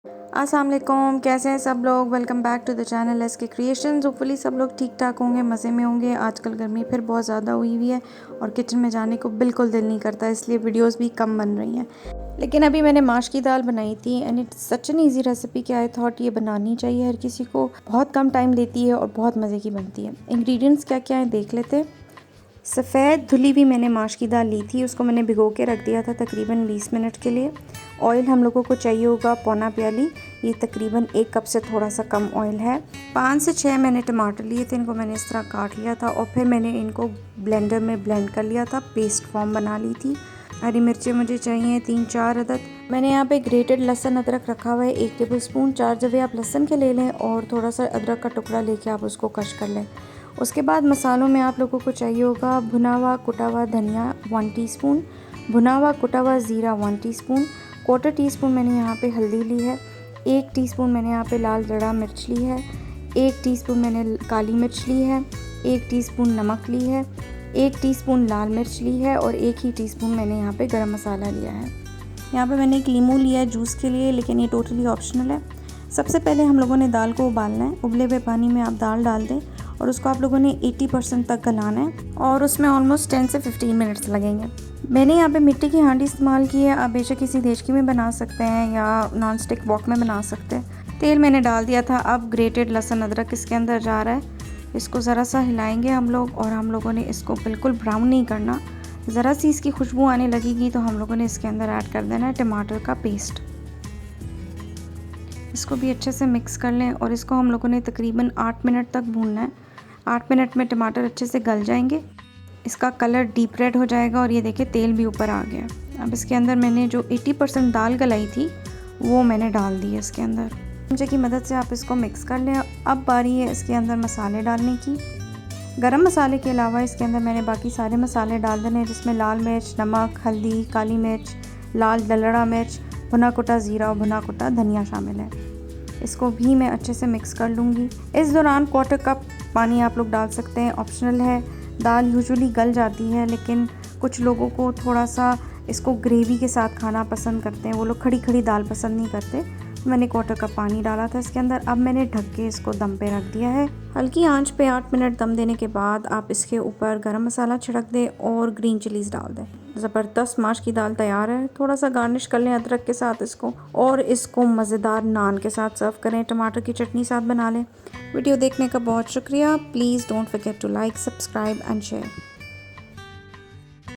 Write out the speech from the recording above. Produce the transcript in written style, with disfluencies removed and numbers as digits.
अस्सलाम वालेकुम, कैसे हैं सब लोग। Welcome back to the channel S K creations. Hopefully सब लोग ठीक ठाक होंगे, मज़े में होंगे। आजकल गर्मी फिर बहुत ज़्यादा हुई हुई है और किचन में जाने को बिल्कुल दिल नहीं करता, इसलिए वीडियोस भी कम बन रही हैं। लेकिन अभी मैंने माश की दाल बनाई थी and it's such an easy recipe कि आई थॉट ये बनानी चाहिए हर किसी को। बहुत कम टाइम लेती है और बहुत मज़े की बनती है। इंग्रेडिएंट्स क्या क्या है देख लेते हैं। सफ़ेद धुली हुई मैंने माश की दाल ली थी, उसको मैंने भिगो के रख दिया था तकरीबन 20 मिनट के लिए। ऑयल हम लोगों को चाहिए होगा पौना प्याली, ये तकरीबन 1 कप से थोड़ा सा कम ऑयल है। 5 से 6 मैंने टमाटर लिए थे, इनको मैंने इस तरह काट लिया था और फिर मैंने इनको ब्लेंडर में ब्लेंड कर लिया था, पेस्ट फॉर्म बना ली थी। हरी मिर्चें मुझे चाहिए 3-4 अदद। मैंने यहाँ पे ग्रेटेड लहसुन अदरक रखा हुआ है 1 टेबल स्पून। 4 जवे आप लहसुन के ले लें और थोड़ा सा अदरक का टुकड़ा लेके आप उसको कश कर लें। उसके बाद मसालों में आप लोगों को चाहिए होगा भुना हुआ कुटा हुआ धनिया 1 टीस्पून, भुना हुआ कुटा हुआ ज़ीरा 1 टीस्पून, 1/4 टीस्पून मैंने यहाँ पे हल्दी ली है, 1 टीस्पून मैंने यहाँ पे लाल दड़ा मिर्च ली है, 1 टीस्पून मैंने काली मिर्च ली है, 1 टीस्पून नमक ली है, 1 टीस्पून लाल मिर्च ली है और 1 ही टीस्पून मैंने यहाँ पे गरम मसाला लिया है। यहाँ पे मैंने एक लीमू लिया है जूस के लिए, लेकिन ये टोटली ऑप्शनल है। सबसे पहले हम लोगों ने दाल को उबालना है। उबले हुए पानी में आप दाल डाल दें और उसको आप लोगों ने 80% तक गलाना है और उसमें ऑलमोस्ट 10 से 15 मिनट्स लगेंगे। मैंने यहाँ पे मिट्टी की हांडी इस्तेमाल की है, आप बेशक किसी देचकी में बना सकते हैं या नॉन स्टिक वॉक में बना सकते हैं। तेल मैंने डाल दिया था, अब ग्रेटेड लहसुन अदरक इसके अंदर जा रहा है। इसको ज़रा सा हिलाएंगे हम लोग और हम लोगों ने इसको बिल्कुल ब्राउन नहीं करना। ज़रा सी इसकी खुशबू आने लगेगी तो हम लोगों ने इसके अंदर ऐड कर देना है टमाटर का पेस्ट। इसको भी अच्छे से मिक्स कर लें और इसको हम लोगों ने तकरीबन 8 मिनट तक भूनना है। 8 मिनट में टमाटर अच्छे से गल जाएंगे, इसका कलर डीप रेड हो जाएगा और ये देखिए तेल भी ऊपर आ गया। अब इसके अंदर मैंने जो 80% दाल गलाई थी वो मैंने डाल दी है इसके अंदर। चमचे की मदद से आप इसको मिक्स कर लें। अब बारी है इसके अंदर मसाले डालने की। गरम मसाले के अलावा इसके अंदर मैंने बाकी सारे मसाले डाल देने हैं, जिसमें लाल मिर्च, नमक, हल्दी, काली मिर्च, लाल दलड़ा मिर्च, भुना कुटा ज़ीरा और भुना कुटा धनिया शामिल है। इसको भी मैं अच्छे से मिक्स कर लूँगी। इस दौरान 1/4 कप पानी आप लोग डाल सकते हैं, ऑप्शनल है। दाल यूजुअली गल जाती है, लेकिन कुछ लोगों को थोड़ा सा इसको ग्रेवी के साथ खाना पसंद करते हैं, वो लोग खड़ी खड़ी दाल पसंद नहीं करते। मैंने 1/4 कप पानी डाला था इसके अंदर। अब मैंने ढक के इसको दम पे रख दिया है। हल्की आंच पे 8 मिनट दम देने के बाद आप इसके ऊपर गरम मसाला छिड़क दें और ग्रीन चिलीज़ डाल दें। ज़बरदस्त माश की दाल तैयार है। थोड़ा सा गार्निश कर लें अदरक के साथ इसको और इसको मज़ेदार नान के साथ सर्व करें, टमाटर की चटनी साथ बना लें। वीडियो देखने का बहुत शुक्रिया। Please don't forget to like, subscribe and share.